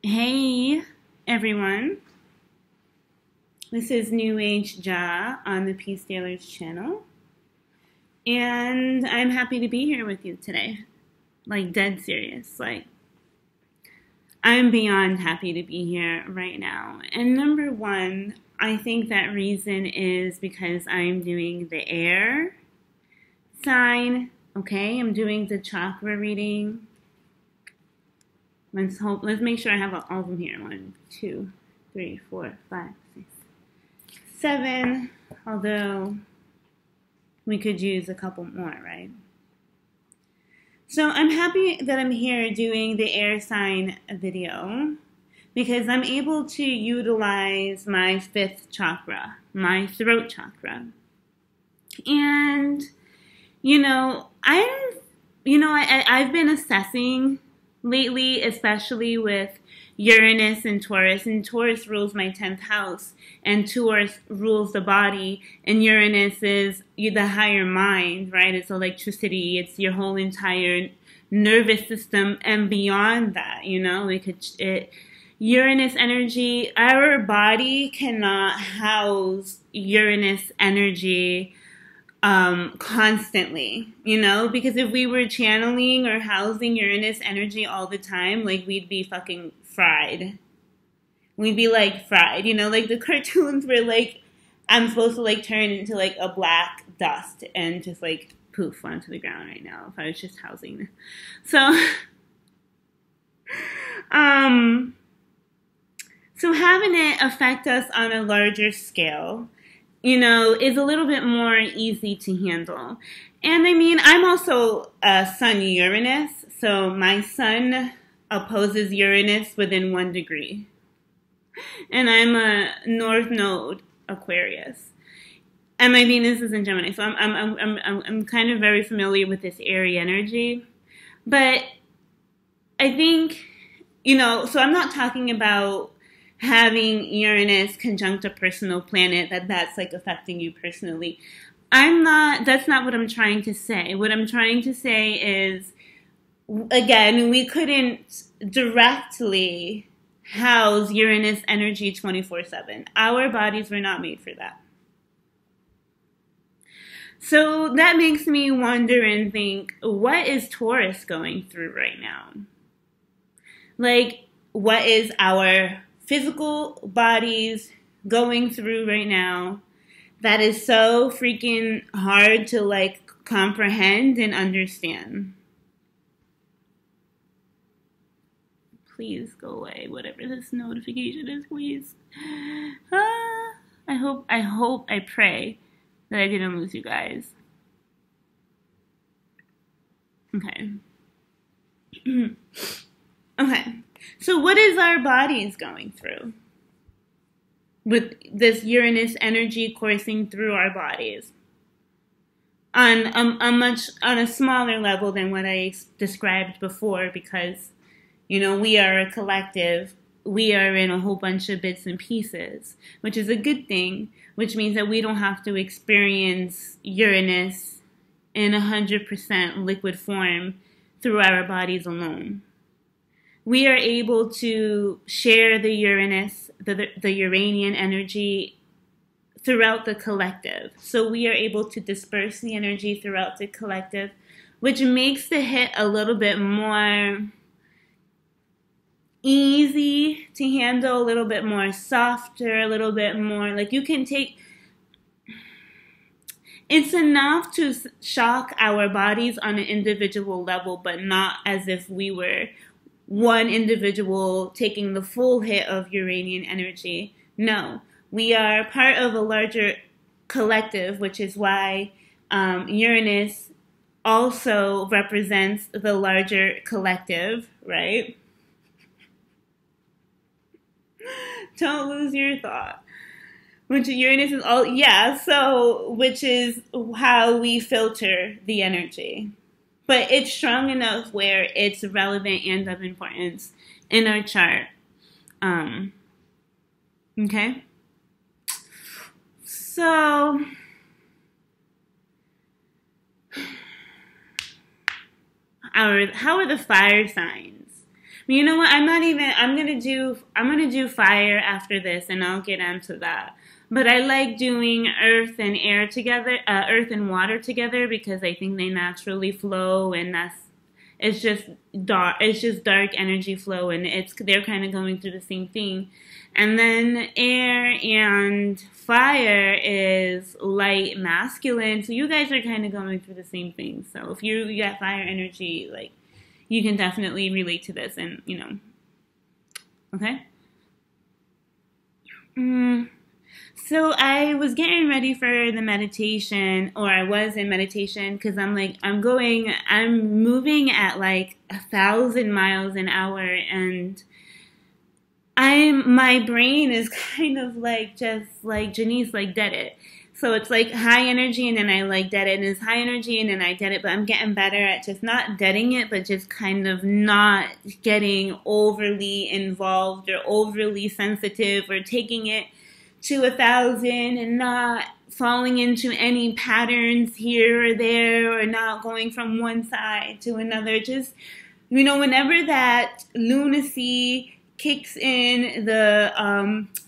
Hey everyone, this is New Age Ja on the Peace Dealers channel, and I'm happy to be here with you today. Like, dead serious. Like, I'm beyond happy to be here right now. And number one, I think that reason is because I'm doing the air sign. Okay, I'm doing the chakra reading. Let's make sure I have all of them here. 1, 2, 3, 4, 5, 6, 7. Although we could use a couple more, right? So I'm happy that I'm here doing the air sign video because I'm able to utilize my 5th chakra, my throat chakra. And I've been assessing lately, especially with Uranus and Taurus. And Taurus rules my 10th house, and Taurus rules the body, and Uranus is the higher mind, right? It's electricity. It's your whole entire nervous system, and beyond that, Uranus energy, our body cannot house Uranus energy constantly, because if we were channeling or housing Uranus energy all the time, we'd be fucking fried. We'd be fried, the cartoons where I'm supposed to turn into a black dust and just poof onto the ground right now if I was just housing. So, so having it affect us on a larger scale, is a little bit more easy to handle. And I'm also Sun Uranus, so my Sun opposes Uranus within 1 degree. And I'm a North Node Aquarius. And my Venus is in Gemini, so I'm kind of very familiar with this airy energy. But I think, so I'm not talking about having Uranus conjunct a personal planet that's affecting you personally. That's not what I'm trying to say. What I'm trying to say is, again, we couldn't directly house Uranus energy 24/7. Our bodies were not made for that. So that makes me wonder and think, what is Taurus going through right now? What is our physical bodies going through right now that is so freaking hard to comprehend and understand? Please go away, whatever this notification is, please. I pray that I didn't lose you guys. Okay. Okay. So what is our bodies going through with this Uranus energy coursing through our bodies on a smaller level than what I described before? Because we are a collective. We are in a whole bunch of bits and pieces, which is a good thing, which means that we don't have to experience Uranus in 100% liquid form through our bodies alone. We are able to share the Uranus, the Uranian energy throughout the collective. So we are able to disperse the energy throughout the collective, which makes the hit a little bit more easy to handle, a little bit more softer, a little bit more you can take. It's enough to shock our bodies on an individual level, but not as if we were one individual taking the full hit of Uranian energy. No, we are part of a larger collective, which is why Uranus also represents the larger collective, right? Don't lose your thought. Which Uranus is all, which is how we filter the energy. But it's strong enough where it's relevant and of importance in our chart. Okay? So, how are the fire signs? You know what? I'm gonna do fire after this, and I'll get into that. But I like doing earth and air together, earth and water together, because I think they naturally flow, and it's just dark energy flow, and they're kind of going through the same thing. And then air and fire is light masculine, so you guys are kind of going through the same thing. So if you got fire energy, like, you can definitely relate to this, and okay. So I was getting ready for the meditation, or I was in meditation, because I'm moving at like 1,000 miles an hour, and my brain is kind of like, just like Janice, like, dead it. So it's like high energy, and then I like dead it, and it's high energy, and then I dead it, but I'm getting better at just not deading it, but just kind of not getting overly involved or overly sensitive, or taking it to 1,000 and not falling into any patterns here or there, or not going from one side to another. Just, whenever that lunacy kicks in, the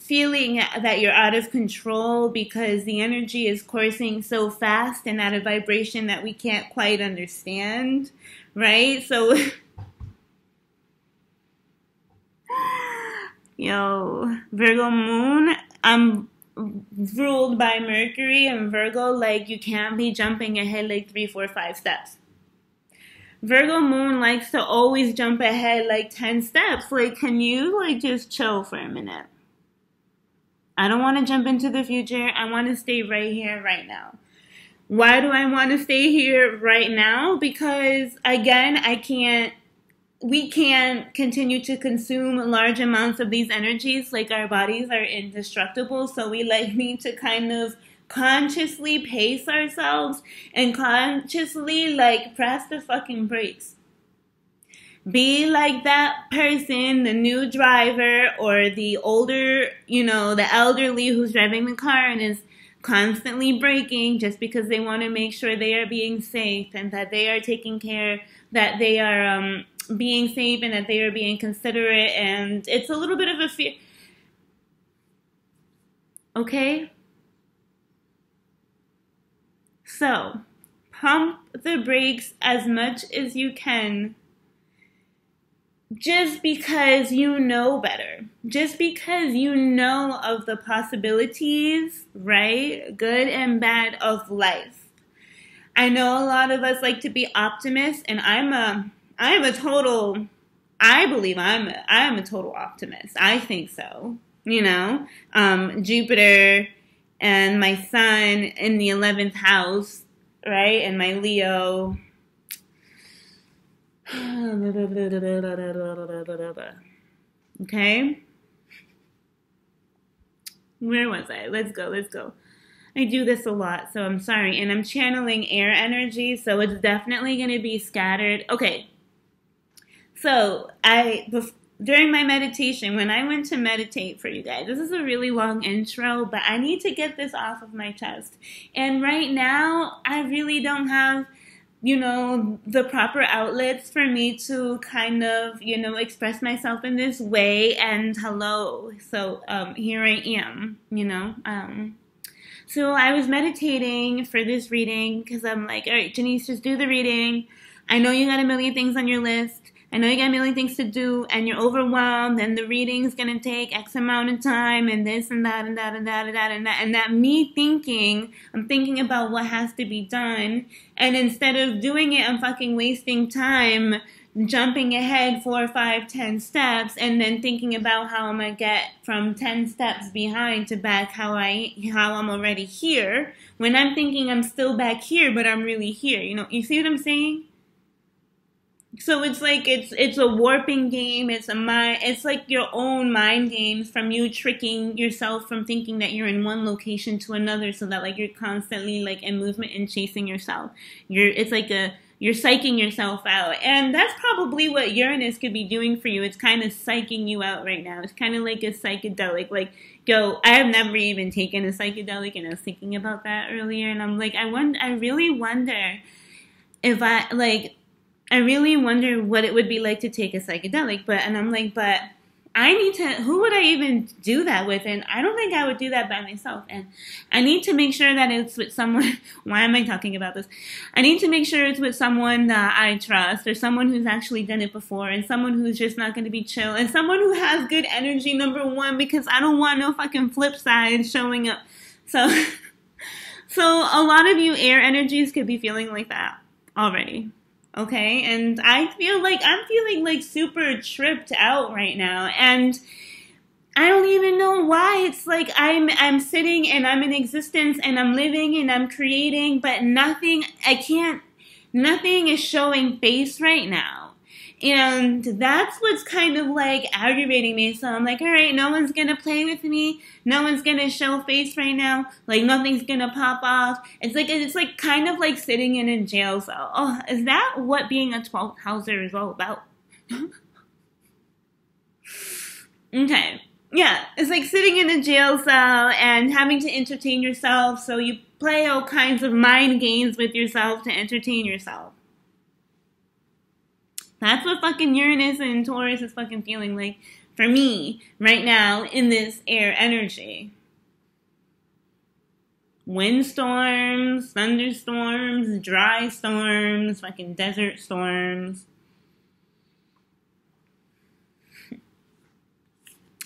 feeling that you're out of control because the energy is coursing so fast and at a vibration that we can't quite understand, right? So, Virgo moon, I'm ruled by Mercury, and Virgo, like, you can't be jumping ahead like 3, 4, 5 steps. Virgo moon likes to always jump ahead like 10 steps. Like, can you, like, just chill for a minute? I don't want to jump into the future. I want to stay right here, right now. Why do I want to stay here right now? Because, again, we can't continue to consume large amounts of these energies. Like, our bodies are indestructible, so we need to kind of consciously pace ourselves and consciously, like, press the fucking brakes. Be like that person, the new driver, or the older, the elderly who's driving the car and is constantly braking just because they want to make sure they are being safe, and that they are taking care, that they are being safe, and that they are being considerate. And it's a little bit of a fear. Okay? So, pump the brakes as much as you can, just because you know better. Just because you know of the possibilities, right? Good and bad of life. I know a lot of us like to be optimists, and I am a total optimist. I think so. Jupiter and my sun in the 11th house, right? And my Leo. Okay? Where was I? Let's go. I do this a lot, so I'm sorry. And I'm channeling air energy, so it's definitely going to be scattered. Okay. So, during my meditation, when I went to meditate for you guys, this is a really long intro, but I need to get this off of my chest. And right now, I really don't have, the proper outlets for me to kind of, express myself in this way. And hello. So, here I am, So I was meditating for this reading because I'm like, all right, Janice, just do the reading. I know you got a million things on your list. I know you got a million things to do, and you're overwhelmed, and the reading's going to take X amount of time, and this and that and that and that and that and that. And that me thinking, I'm thinking about what has to be done, and instead of doing it, I'm fucking wasting time jumping ahead 4, 5, 10 steps, and then thinking about how I'm going to get from 10 steps behind to back how I'm already here, when I'm thinking I'm still back here, but I'm really here. You see what I'm saying? So it's like it's a warping game. It's like your own mind games from you tricking yourself from thinking that you're in one location to another, so that, like, you're constantly, like, in movement and chasing yourself. You're psyching yourself out, and that's probably what Uranus could be doing for you. It's kind of psyching you out right now. It's kind of like a psychedelic. Like, I have never even taken a psychedelic, and I was thinking about that earlier, and I'm like, I really wonder if I really wonder what it would be like to take a psychedelic. And I'm like, but I need to, who would I even do that with? And I don't think I would do that by myself. And I need to make sure that it's with someone. Why am I talking about this? I need to make sure it's with someone that I trust, or someone who's actually done it before, and someone who's just not going to be chill, and someone who has good energy, number one, because I don't want no fucking flip side showing up. So a lot of you air energies could be feeling like that already. Okay, and I feel like I'm feeling like super tripped out right now, and I don't even know why. It's like I'm sitting and I'm in existence and I'm living and I'm creating, but nothing is showing face right now. And that's what's kind of like aggravating me. So I'm like, all right, no one's going to play with me. No one's going to show face right now. Like nothing's going to pop off. It's like kind of like sitting in a jail cell. Oh, is that what being a 12th houser is all about? Okay. Yeah, it's like sitting in a jail cell and having to entertain yourself. So you play all kinds of mind games with yourself to entertain yourself. That's what fucking Uranus and Taurus is fucking feeling like for me right now in this air energy. Windstorms, thunderstorms, dry storms, fucking desert storms.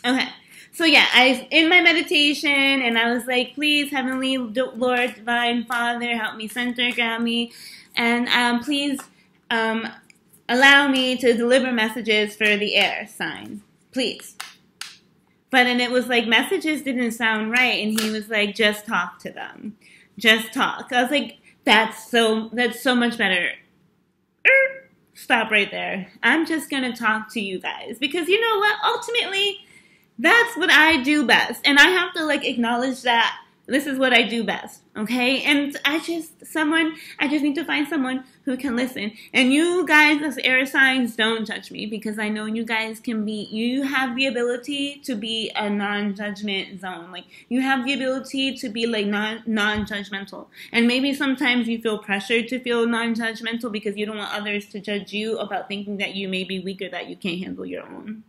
Okay, so yeah, I was in my meditation and I was like, please, Heavenly Lord, Divine Father, help me center, ground me, and please allow me to deliver messages for the air sign, please. But then it was like messages didn't sound right, and he was like, just talk to them. Just talk. I was like, that's so much better. Stop right there. I'm just going to talk to you guys. Because you know what? Ultimately, that's what I do best. And I have to like acknowledge that this is what I do best. Okay? And I just need to find someone who can listen. And you guys as air signs, don't judge me, because I know you guys you have the ability to be a non-judgment zone. Like you have the ability to be like non-judgmental. And maybe sometimes you feel pressured to feel non-judgmental because you don't want others to judge you about thinking that you may be weak or that you can't handle your own.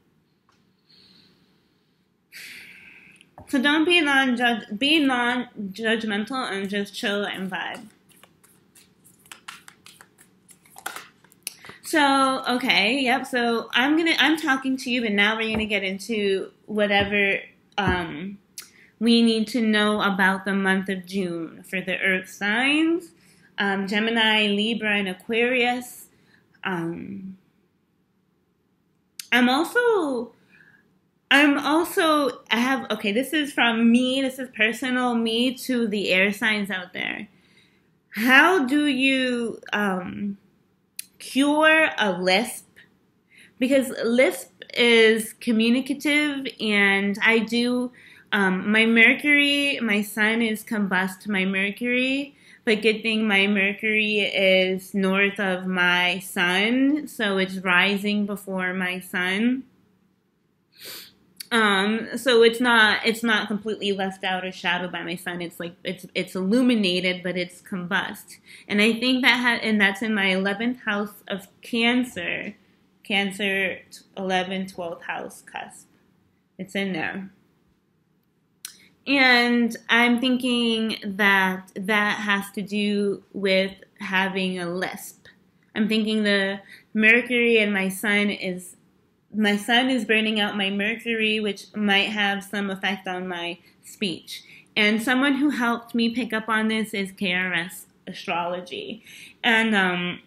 So don't be non-judgmental and just chill and vibe. So, okay, yep, so I'm talking to you, but now we're gonna get into whatever we need to know about the month of June for the earth signs. Gemini, Libra, and Aquarius. This is from me, this is personal, me to the air signs out there. How do you cure a lisp? Because lisp is communicative, and I do, my sun is combust my Mercury, but good thing my Mercury is north of my sun, so it's rising before my sun. So it's not completely left out or shadowed by my sun. It's like, it's illuminated, but it's combust. And I think that's in my 11th house of Cancer, 11th, 12th house cusp. It's in there. And I'm thinking that has to do with having a lisp. I'm thinking the Mercury and my sun is burning out my Mercury, which might have some effect on my speech. And someone who helped me pick up on this is KRS Astrology. And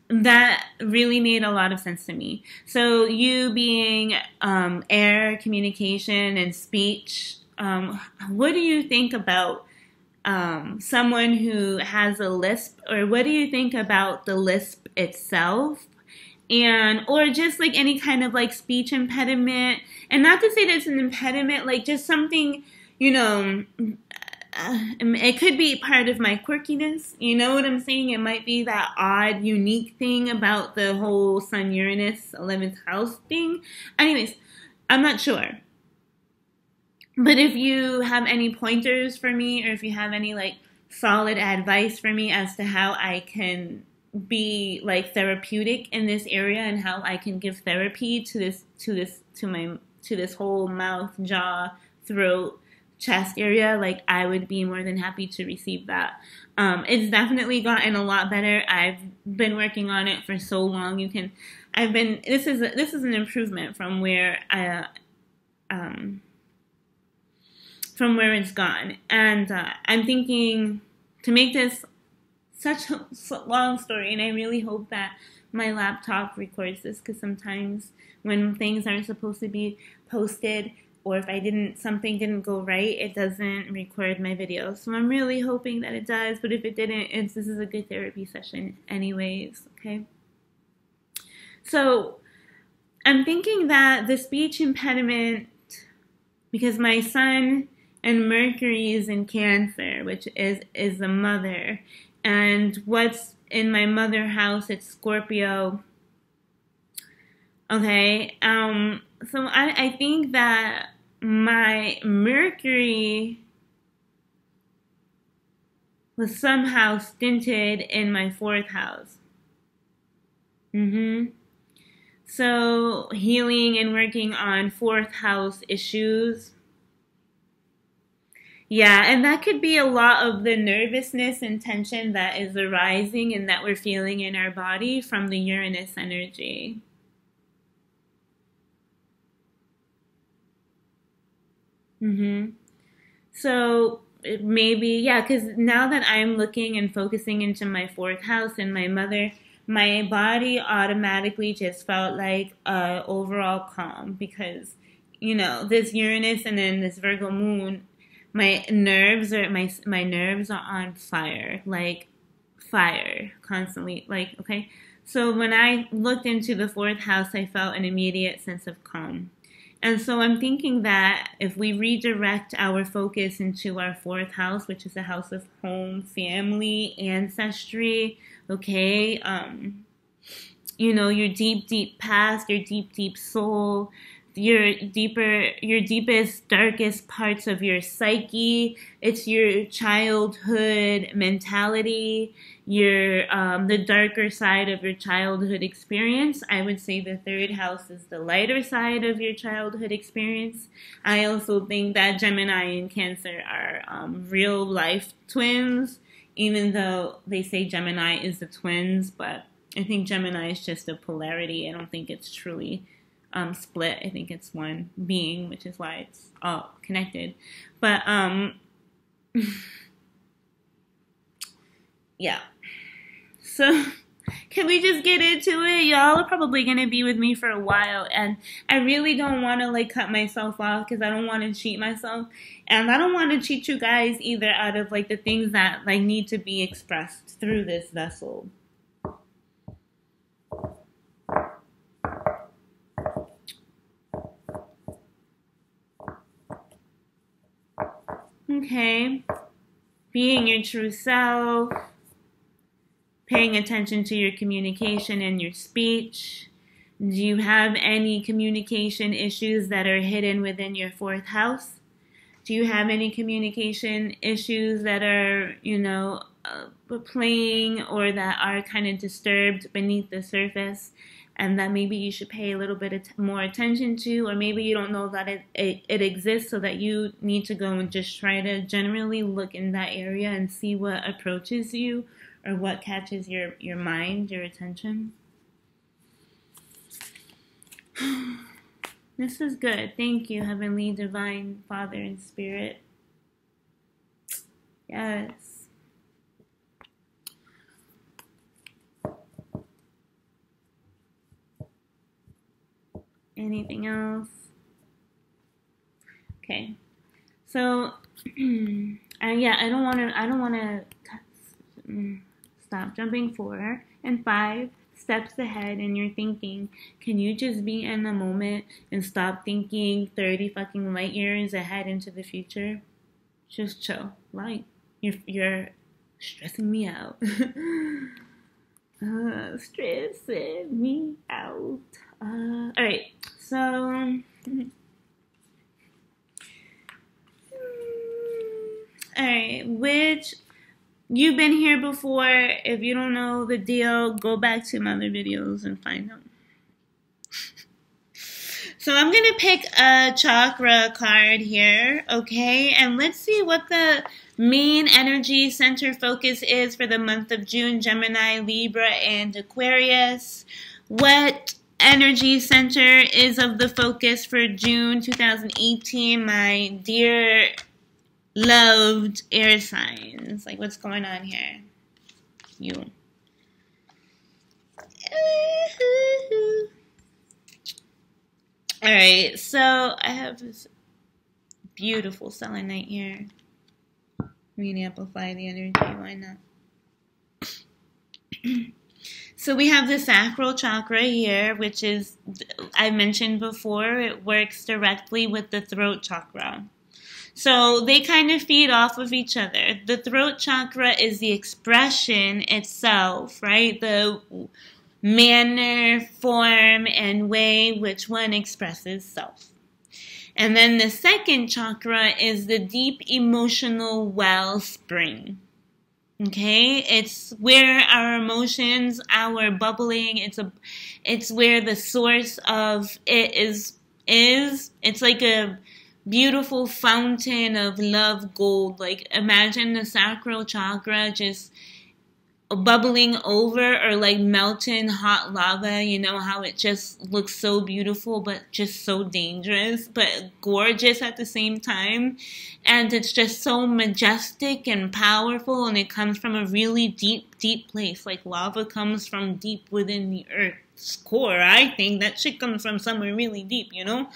that really made a lot of sense to me. So you being air, communication, and speech, what do you think about someone who has a lisp? Or what do you think about the lisp itself? Or just like any kind of like speech impediment, and not to say that it's an impediment, like just something, it could be part of my quirkiness, you know what I'm saying? It might be that odd, unique thing about the whole Sun Uranus 11th house thing. Anyways, I'm not sure. But if you have any pointers for me, or if you have any like solid advice for me as to how I can be like therapeutic in this area and how I can give therapy to this whole mouth, jaw, throat, chest area, like I would be more than happy to receive that. It's definitely gotten a lot better. I've been working on it for so long. This is an improvement from where it's gone. And I'm thinking to make this such a long story, and I really hope that my laptop records this, because sometimes when things aren't supposed to be posted, or if something didn't go right, it doesn't record my video. So I'm really hoping that it does, but if it didn't, this is a good therapy session anyways, okay? So I'm thinking that the speech impediment, because my sun and Mercury is in Cancer, which is the mother, and what's in my mother house, it's Scorpio. Okay, so I think that my Mercury was somehow stinted in my 4th house. So healing and working on 4th house issues. Yeah, and that could be a lot of the nervousness and tension that is arising and that we're feeling in our body from the Uranus energy. So maybe, yeah, because now that I'm looking and focusing into my 4th house and my mother, my body automatically just felt like overall calm, because, you know, this Uranus and then this Virgo moon, my nerves are on fire, like fire constantly, like, okay. So when I looked into the 4th house, I felt an immediate sense of calm. And so I'm thinking that if we redirect our focus into our 4th house, which is a house of home, family, ancestry, okay, you know, your deep, deep past, your deep, deep soul, your deepest, darkest parts of your psyche. It's your childhood mentality, the darker side of your childhood experience. I would say the 3rd house is the lighter side of your childhood experience. I also think that Gemini and Cancer are real life twins, even though they say Gemini is the twins, but I think Gemini is just a polarity. I don't think it's truly split. I think it's one being, which is why it's all connected. But yeah. So can we just get into it? Y'all are probably gonna be with me for a while, and I really don't want to like cut myself off, because I don't want to cheat myself, and I don't want to cheat you guys either out of like the things that like need to be expressed through this vessel. Okay, being your true self, paying attention to your communication and your speech. Do you have any communication issues that are hidden within your 4th house? Do you have any communication issues that are, you know, playing, or that are kind of disturbed beneath the surface, and that maybe you should pay a little bit more attention to, or maybe you don't know that it exists, so that you need to go and just try to generally look in that area and see what approaches you, or what catches your mind, your attention? This is good. Thank you, Heavenly Divine Father and Spirit. Yes. Anything else? Okay. So, yeah, I don't want to stop jumping 4 and 5 steps ahead in your thinking. Can you just be in the moment and stop thinking 30 fucking light years ahead into the future? Just chill. Like, you're stressing me out. Stressing me out. Alright, so alright, you've been here before. If you don't know the deal, go back to my other videos and find out. So I'm going to pick a chakra card here, okay? And let's see what the main energy center focus is for the month of June, Gemini, Libra, and Aquarius. What energy center is of the focus for June 2018, my dear loved air signs? Like, what's going on here? You. All right, so I have this beautiful selenite here. Really amplify the energy, why not? So we have the sacral chakra here, which is, I mentioned before, it works directly with the throat chakra. So they kind of feed off of each other. The throat chakra is the expression itself, right? The manner, form, and way which one expresses self. And then the second chakra is the deep emotional wellspring. Okay, it's where our emotions, our bubbling, it's where the source of it is. It's like a beautiful fountain of love gold. Like, imagine the sacral chakra just bubbling over, or like melting hot lava. You know how it just looks so beautiful but just so dangerous but gorgeous at the same time, and it's just so majestic and powerful, and it comes from a really deep place. Like, lava comes from deep within the earth's core. I think that shit comes from somewhere really deep, you know.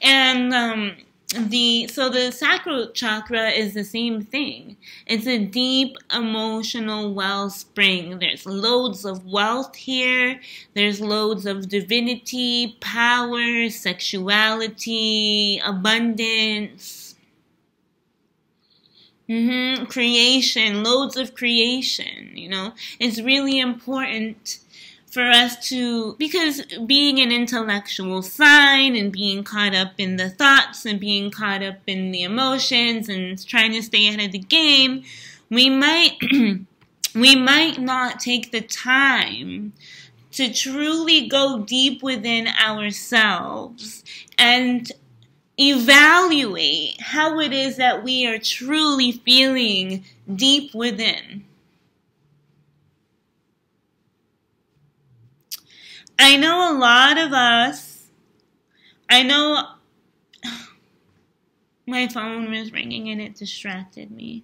And so the sacral chakra is the same thing. It's a deep emotional wellspring. There's loads of wealth here. There's loads of divinity, power, sexuality, abundance, creation, loads of creation, you know. It's really important for us to, because being an intellectual sign and being caught up in the thoughts and being caught up in the emotions and trying to stay ahead of the game, we might not take the time to truly go deep within ourselves and evaluate how it is that we are truly feeling deep within. I know a lot of us, my phone was ringing and it distracted me.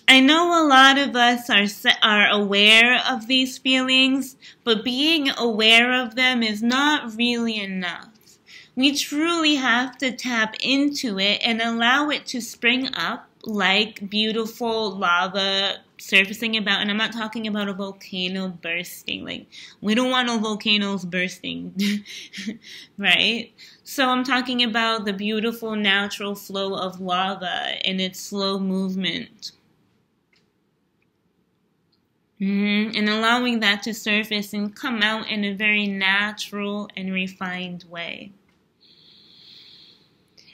I know a lot of us are aware of these feelings, but being aware of them is not really enough. We truly have to tap into it and allow it to spring up like beautiful lava surfacing about. And I'm not talking about a volcano bursting. Like, we don't want no volcanoes bursting, right? So I'm talking about the beautiful natural flow of lava and its slow movement. And allowing that to surface and come out in a very natural and refined way.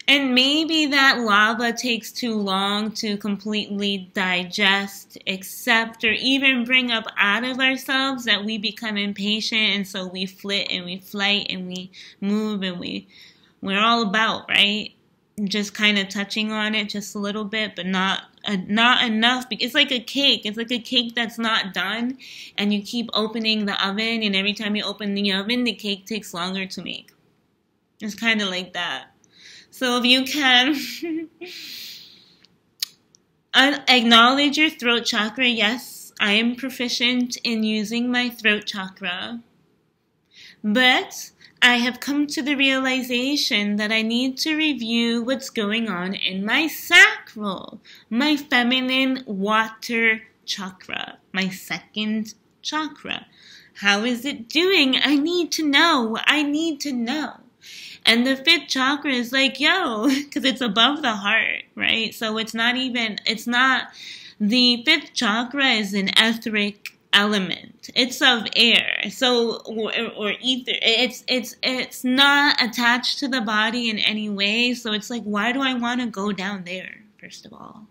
And maybe that lava takes too long to completely digest, accept, or even bring up out of ourselves, that we become impatient, and so we flit and we flight and we move and we're all about, right? Just kind of touching on it just a little bit, but not enough. It's like a cake. It's like a cake that's not done, and you keep opening the oven, and every time you open the oven, the cake takes longer to make. It's kind of like that. So if you can acknowledge your throat chakra. Yes, I am proficient in using my throat chakra. But I have come to the realization that I need to review what's going on in my sacral, my feminine water chakra, my second chakra. How is it doing? I need to know. I need to know. And the fifth chakra is like, yo, because it's above the heart, right? So the fifth chakra is an etheric element. It's of air, so or ether. It's not attached to the body in any way. So it's like, why do I want to go down there? First of all.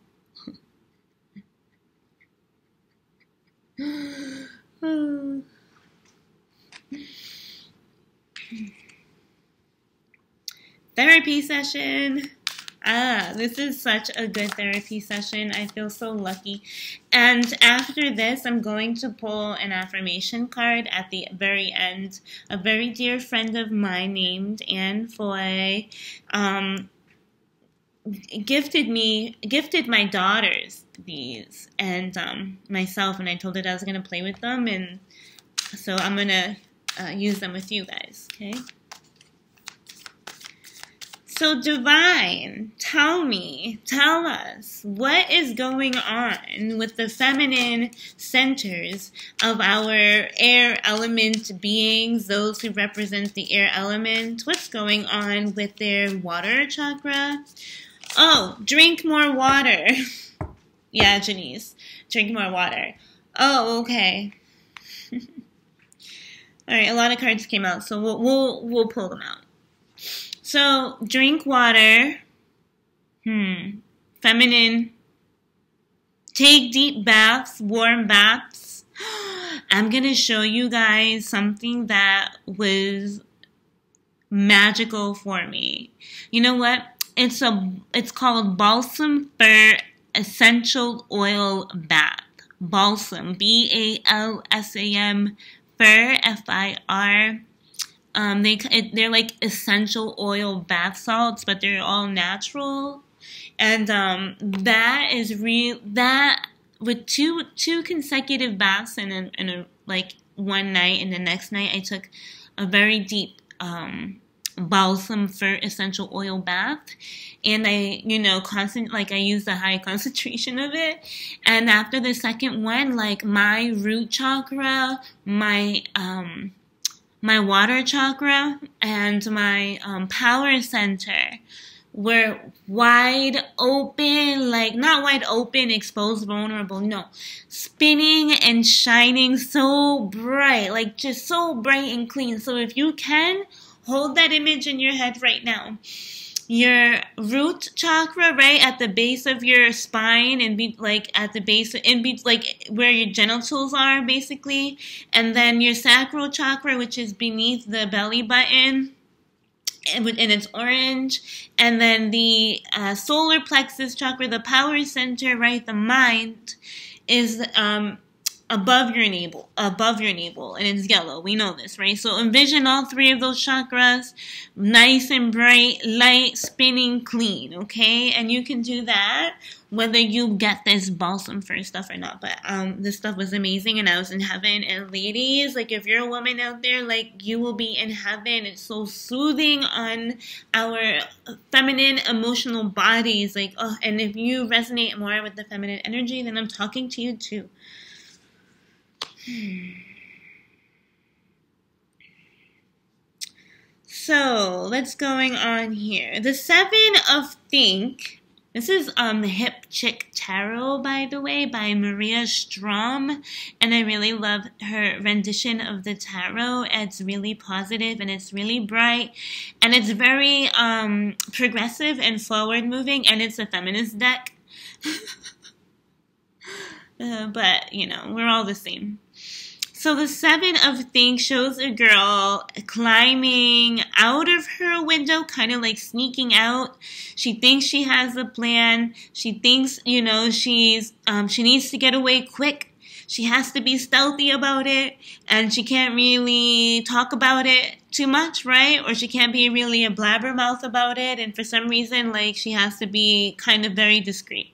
Therapy session. This is such a good therapy session. I feel so lucky. And after this, I'm going to pull an affirmation card at the very end. A very dear friend of mine named Anne Foy gifted my daughters these and myself, and I told her that I was going to play with them, and so I'm going to use them with you guys, okay? So divine, tell us, what is going on with the feminine centers of our air element beings, those who represent the air element? What's going on with their water chakra? Oh, drink more water. Yeah, Janice, drink more water. Oh, okay. All right, a lot of cards came out, so we'll pull them out. So, drink water, feminine, take deep baths, warm baths. I'm going to show you guys something that was magical for me. You know what? It's called Balsam Fir Essential Oil Bath. Balsam, B-A-L-S-A-M, Fir, F-I-R. They're like essential oil bath salts, but they're all natural. And that is real. That with two consecutive baths and a like one night, and the next night I took a very deep balsam fir essential oil bath, and I I used a high concentration of it. And after the second one, like my root chakra, my water chakra, and my power center were wide open, like not wide open, exposed, vulnerable, no. Spinning and shining so bright, like just so bright and clean. So if you can, hold that image in your head right now. Your root chakra, right at the base of your spine, and be like at the base, like where your genitals are, basically, and then your sacral chakra, which is beneath the belly button, and it's orange, and then the solar plexus chakra, the power center, right, the mind, is above your navel, and it's yellow. We know this, right? So envision all three of those chakras, nice and bright, light, spinning, clean, okay? And you can do that whether you get this balsam fir stuff or not. But this stuff was amazing, and I was in heaven. And ladies, like if you're a woman out there, like you will be in heaven. It's so soothing on our feminine emotional bodies. Like, oh, and if you resonate more with the feminine energy, then I'm talking to you too. So let's going on here. The Seven of Think. This is the Hip Chick Tarot, by the way, by Maria Strom, and I really love her rendition of the tarot. It's really positive, and it's really bright, and it's very progressive and forward moving, and it's a feminist deck. But you know, we're all the same. So the Seven of Things shows a girl climbing out of her window, kind of like sneaking out. She thinks she has a plan. She thinks, you know, she needs to get away quick. She has to be stealthy about it, and she can't really talk about it too much, right? Or she can't be really a blabbermouth about it, and for some reason, like, she has to be kind of very discreet.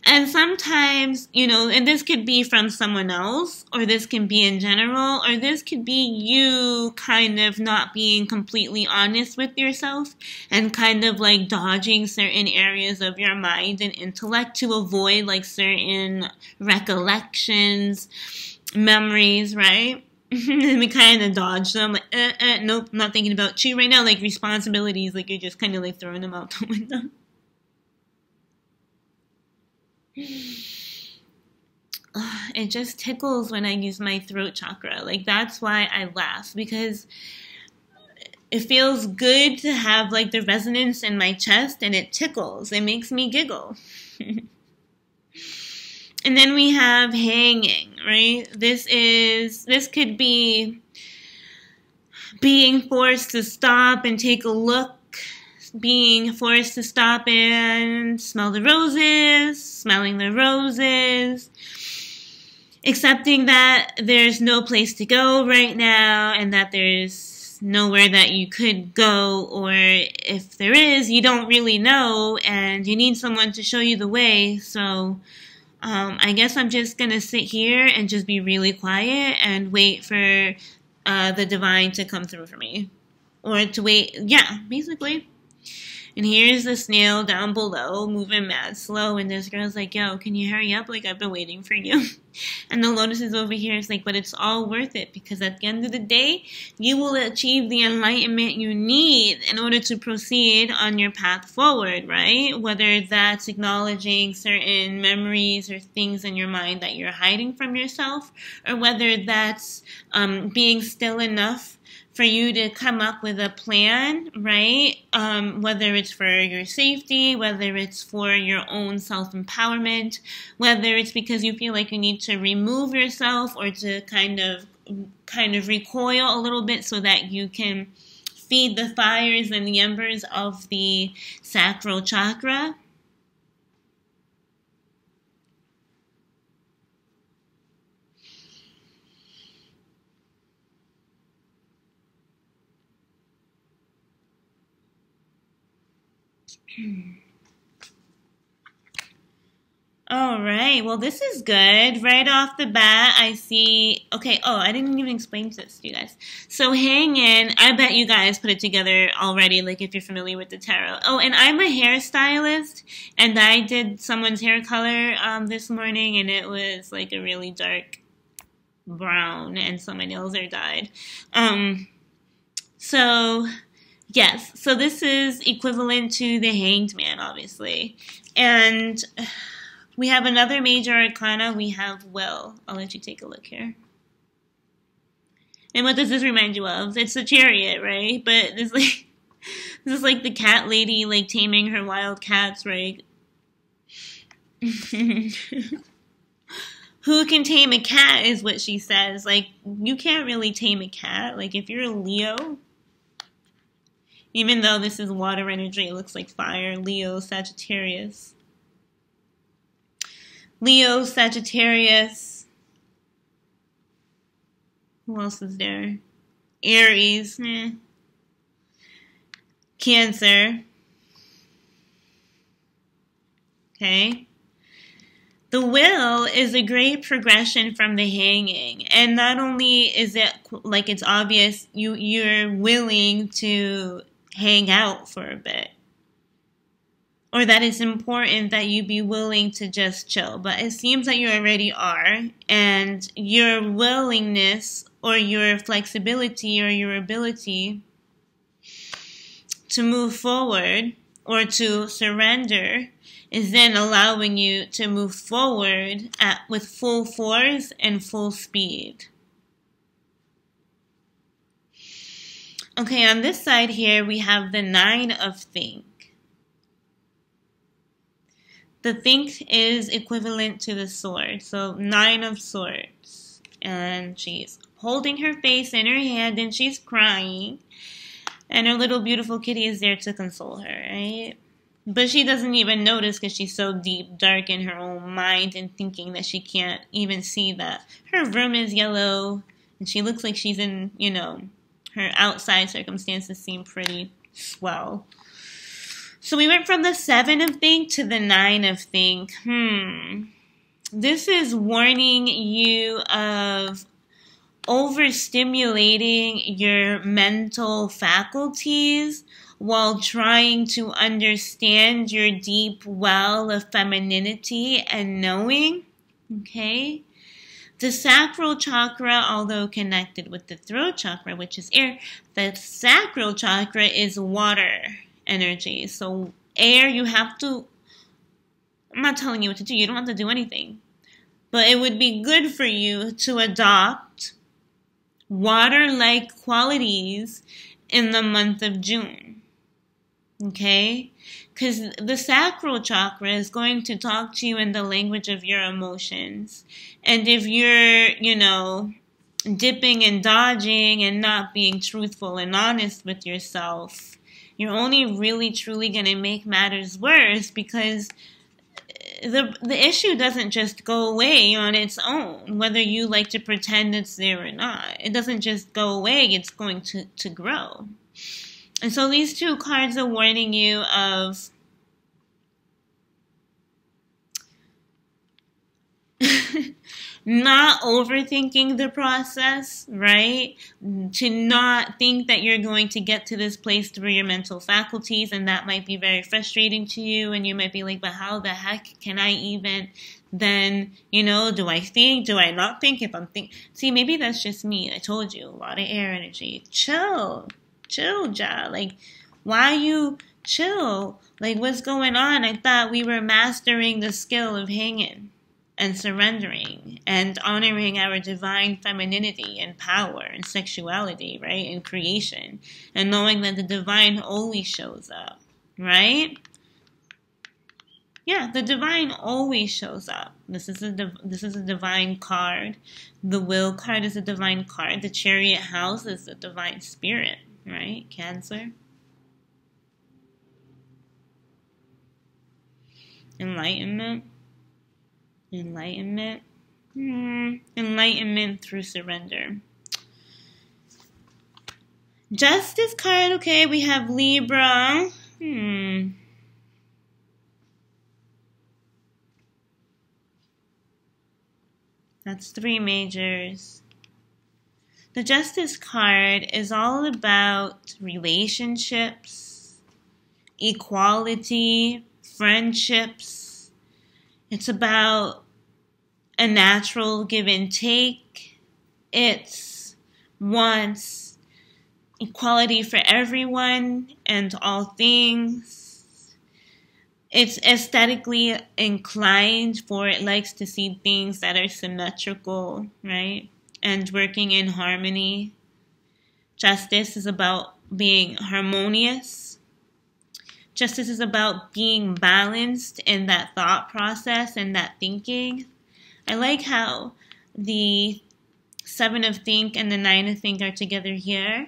And sometimes, you know, and this could be from someone else, or this can be in general, or this could be you kind of not being completely honest with yourself and kind of like dodging certain areas of your mind and intellect to avoid like certain recollections, memories, right? And we kind of dodge them, like, nope, not thinking about you right now, like responsibilities, like you're just kind of like throwing them out the window. it just tickles when I use my throat chakra. Like, that's why I laugh, because it feels good to have like the resonance in my chest, and it tickles. It makes me giggle. And then we have hanging, right? This could be being forced to stop and take a look, being forced to stop and smell the roses, smelling the roses, accepting that there's no place to go right now, and that there's nowhere that you could go, or if there is, you don't really know, and you need someone to show you the way. So I guess I'm just going to sit here and just be really quiet and wait for the divine to come through for me. Or to wait, yeah, basically. And here's the snail down below, moving mad slow, and this girl's like, yo, can you hurry up? Like, I've been waiting for you. And the lotus is over here. It's like, but it's all worth it, because at the end of the day, you will achieve the enlightenment you need in order to proceed on your path forward, right? Whether that's acknowledging certain memories or things in your mind that you're hiding from yourself, or whether that's being still enough for you to come up with a plan, right? Whether it's for your safety, whether it's for your own self-empowerment, whether it's because you feel like you need to remove yourself or to kind of recoil a little bit so that you can feed the fires and the embers of the sacral chakra. All right, well, this is good. Right off the bat, I see, okay, oh, I didn't even explain this to you guys. So hanging, I bet you guys put it together already, like if you're familiar with the tarot. Oh, and I'm a hairstylist, and I did someone's hair color this morning, and it was like a really dark brown, and so my nails are dyed. So yes, so this is equivalent to the Hanged Man, obviously. And we have another major arcana. We have Will. I'll let you take a look here. And what does this remind you of? It's the Chariot, right? But this is like the cat lady, like taming her wild cats, right? Who can tame a cat is what she says. Like, you can't really tame a cat. Like, if you're a Leo, even though this is water energy, it looks like fire. Leo, Sagittarius. Leo, Sagittarius. Who else is there? Aries. Cancer. Okay. The Will is a great progression from the Hanging. And not only is it, like, it's obvious you're willing to hang out for a bit, or that it's important that you be willing to just chill, but it seems that you already are, and your willingness or your flexibility or your ability to move forward or to surrender is then allowing you to move forward with full force and full speed. Okay, on this side here, we have the Nine of Think. The Think is equivalent to the Sword. So, Nine of Swords. And she's holding her face in her hand, and she's crying. And her little beautiful kitty is there to console her, right? But she doesn't even notice because she's so deep, dark in her own mind and thinking that she can't even see that her room is yellow. And she looks like she's in, you know, her outside circumstances seem pretty swell. So we went from the Seven of Think to the Nine of Think. This is warning you of overstimulating your mental faculties while trying to understand your deep well of femininity and knowing. Okay? The sacral chakra, although connected with the throat chakra, which is air, the sacral chakra is water energy. So air, you have to, I'm not telling you what to do. You don't have to do anything. But it would be good for you to adopt water-like qualities in the month of June. Okay? Because the sacral chakra is going to talk to you in the language of your emotions. And if you're, dipping and dodging and not being truthful and honest with yourself, you're only really truly going to make matters worse, because the issue doesn't just go away on its own, whether you like to pretend it's there or not. It doesn't just go away, it's going to grow. And so these two cards are warning you of not overthinking the process, right? To not think that you're going to get to this place through your mental faculties, and that might be very frustrating to you, and you might be like, but how the heck can I even then, do I think, do I not think? If I'm thinking, see, maybe that's just me. I told you, a lot of air energy. Chill, Ja. Like, why you chill? Like, what's going on? I thought we were mastering the skill of hanging and surrendering and honoring our divine femininity and power and sexuality, right? And creation, and knowing that the divine always shows up, right? Yeah, the divine always shows up. This is a divine card. The Will card is a divine card. The Chariot house is the divine spirit, right? Cancer. Enlightenment. Enlightenment through surrender. Justice card, okay, we have Libra. That's 3 majors. The Justice card is all about relationships, equality, friendships. It's about a natural give and take. It's wants equality for everyone and all things. It's aesthetically inclined, for it likes to see things that are symmetrical, right? And working in harmony. Justice is about being harmonious. Justice is about being balanced in that thought process and that thinking. I like how the 7 of Think and the 9 of Think are together here.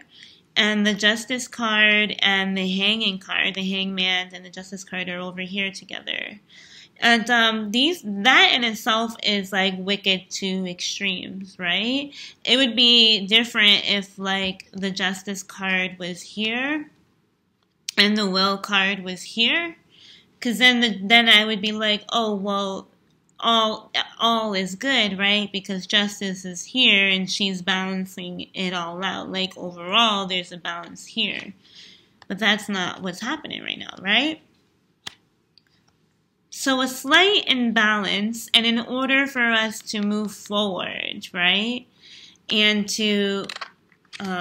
And the Justice card and the Hanging card, the Hangman and the Justice card, are over here together. And that in itself is like wicked to extremes, right? It would be different if like the Justice card was here and the Will card was here. Because then I would be like, oh, well, all is good, right? Because Justice is here and she's balancing it all out. Like overall, there's a balance here. But that's not what's happening right now, right? So a slight imbalance, and in order for us to move forward, right? And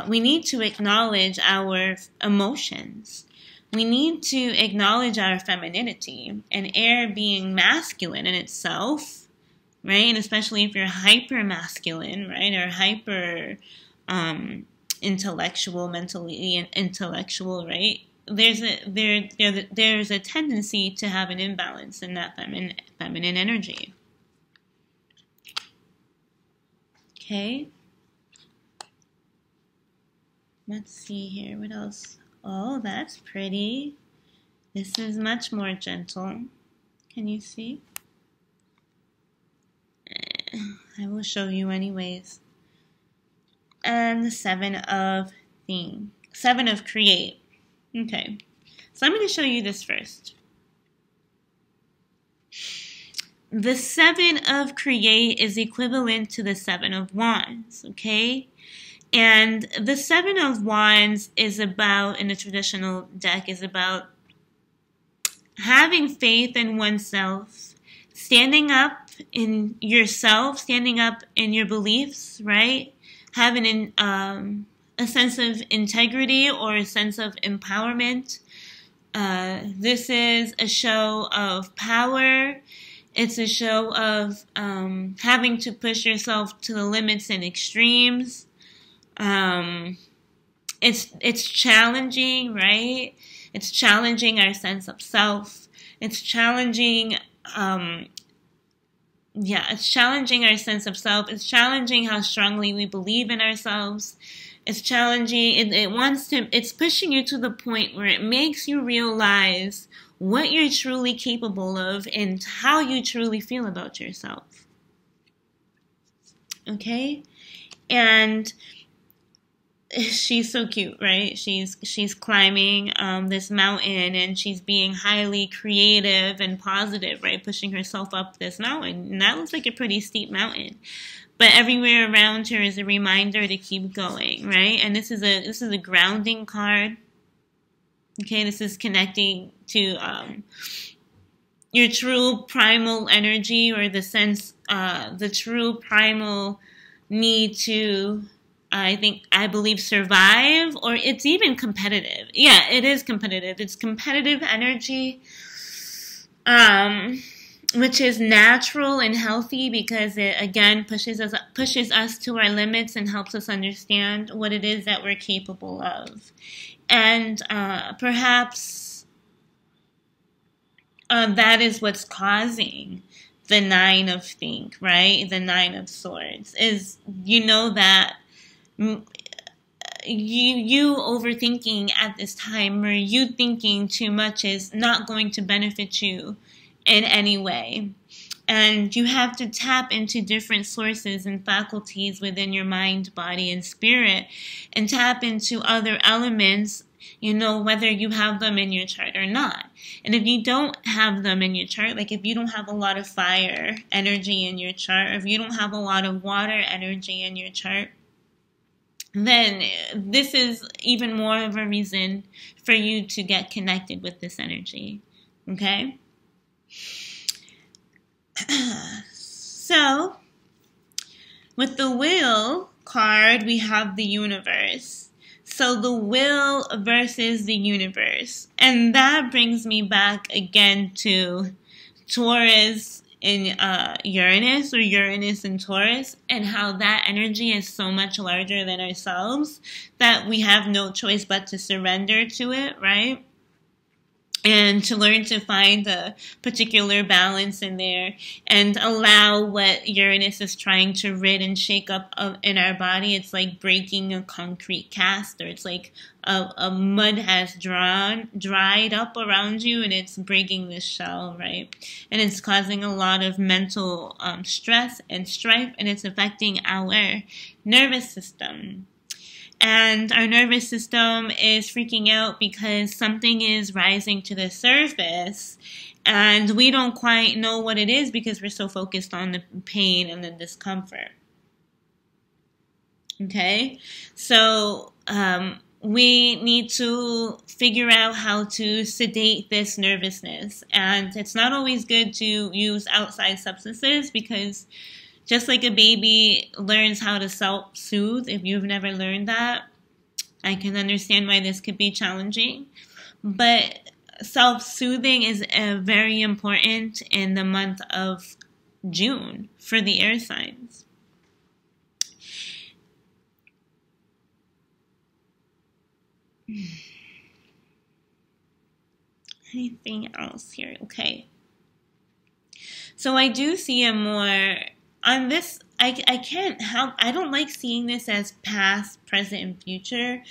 we need to acknowledge our emotions. We need to acknowledge our femininity, and air being masculine in itself, right? And especially if you're hyper masculine, right? Or hyper intellectual, mentally intellectual, right? There's a tendency to have an imbalance in that feminine energy. Okay. Let's see here. What else? Oh, that's pretty. This is much more gentle. Can you see? I will show you anyways. And the 7 of Create. Okay. So I'm going to show you this first. The 7 of Create is equivalent to the 7 of Wands, okay? And the 7 of Wands is about, in the traditional deck, is about having faith in oneself, standing up in yourself, standing up in your beliefs, right? Having a sense of integrity or a sense of empowerment. This is a show of power It's a show of having to push yourself to the limits and extremes. It's challenging, right? It's challenging our sense of self. It's challenging, it's challenging our sense of self. It's challenging how strongly we believe in ourselves. It's challenging. It's pushing you to the point where it makes you realize what you're truly capable of and how you truly feel about yourself. Okay? And she's so cute, right? She's climbing this mountain, and she's being highly creative and positive, right? Pushing herself up this mountain. And that looks like a pretty steep mountain. But everywhere around her is a reminder to keep going, right? And this is a grounding card. Okay, this is connecting to your true primal energy, or the true primal need to, I believe, survive, or it's even competitive. Yeah, it is competitive. It's competitive energy, which is natural and healthy because it, again, pushes us to our limits and helps us understand what it is that we're capable of. And perhaps that is what's causing the 9 of Think, right? The 9 of Swords is, that you overthinking at this time, or you thinking too much, is not going to benefit you in any way. And you have to tap into different sources and faculties within your mind, body, and spirit, and tap into other elements, whether you have them in your chart or not. And if you don't have them in your chart, like if you don't have a lot of fire energy in your chart, or if you don't have a lot of water energy in your chart, then this is even more of a reason for you to get connected with this energy. Okay? So, with the Wheel card, we have the universe. So the will versus the universe. And that brings me back again to Taurus in Uranus, or Uranus in Taurus, and how that energy is so much larger than ourselves that we have no choice but to surrender to it, right? And to learn to find a particular balance in there and allow what Uranus is trying to rid and shake up in our body. It's like breaking a concrete cast, or it's like a mud has dried up around you, and it's breaking the shell, right? And it's causing a lot of mental stress and strife, and it's affecting our nervous system. And our nervous system is freaking out because something is rising to the surface, and we don't quite know what it is because we're so focused on the pain and the discomfort. Okay? So we need to figure out how to sedate this nervousness. And it's not always good to use outside substances, because just like a baby learns how to self-soothe, if you've never learned that, I can understand why this could be challenging. But self-soothing is very important in the month of June for the air signs. Anything else here? Okay. So I do see a more... On this, I can't help, I don't like seeing this as past, present, and future.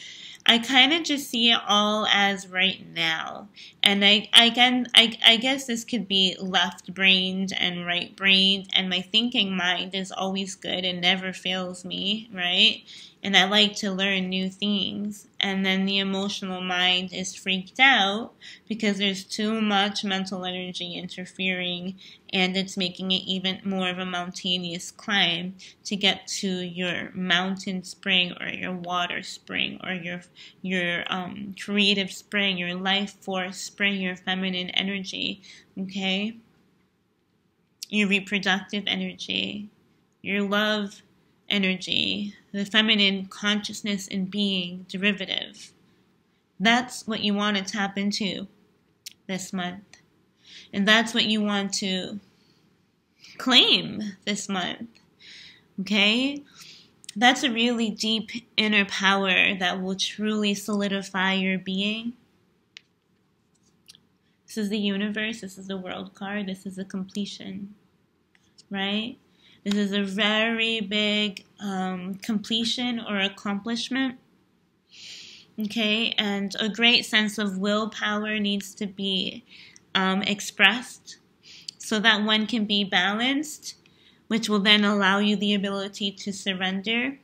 I kind of just see it all as right now. And I guess this could be left-brained and right-brained, and my thinking mind is always good and never fails me, right? And I like to learn new things. And then the emotional mind is freaked out because there's too much mental energy interfering, and it's making it even more of a mountainous climb to get to your mountain spring, or your water spring, or your creative spring, your life force spring, your feminine energy, okay? Your reproductive energy, your love energy, the feminine consciousness and being derivative. That's what you want to tap into this month. And that's what you want to claim this month. Okay? That's a really deep inner power that will truly solidify your being. This is the universe. This is the world card. This is a completion, right? This is a very big completion or accomplishment. Okay, and a great sense of willpower needs to be expressed so that one can be balanced, which will then allow you the ability to surrender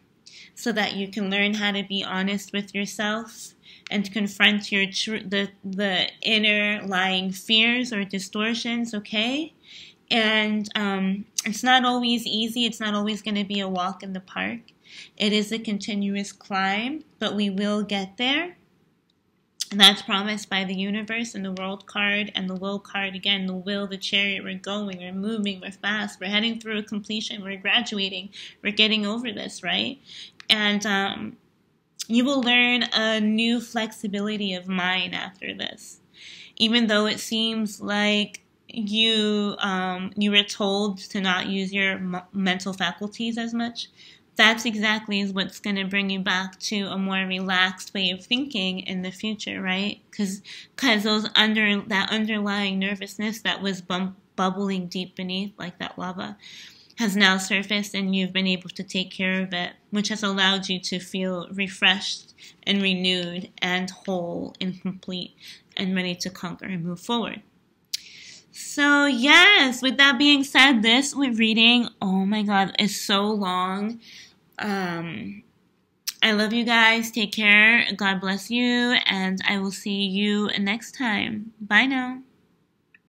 so that you can learn how to be honest with yourself and confront your the inner lying fears or distortions, okay? And it's not always easy. It's not always going to be a walk in the park. It is a continuous climb, but we will get there. And that's promised by the universe and the world card and the will card. Again, the will, the chariot, we're going, we're moving, we're fast, we're heading through a completion, we're graduating, we're getting over this, right? And you will learn a new flexibility of mind after this. Even though it seems like you were told to not use your mental faculties as much, that's exactly what's going to bring you back to a more relaxed way of thinking in the future, right? Because that underlying nervousness that was bubbling deep beneath, like that lava, has now surfaced, and you've been able to take care of it, which has allowed you to feel refreshed and renewed and whole and complete and ready to conquer and move forward. So yes, with that being said, this reading, oh my God, is so long. I love you guys. Take care. God bless you. And I will see you next time. Bye now.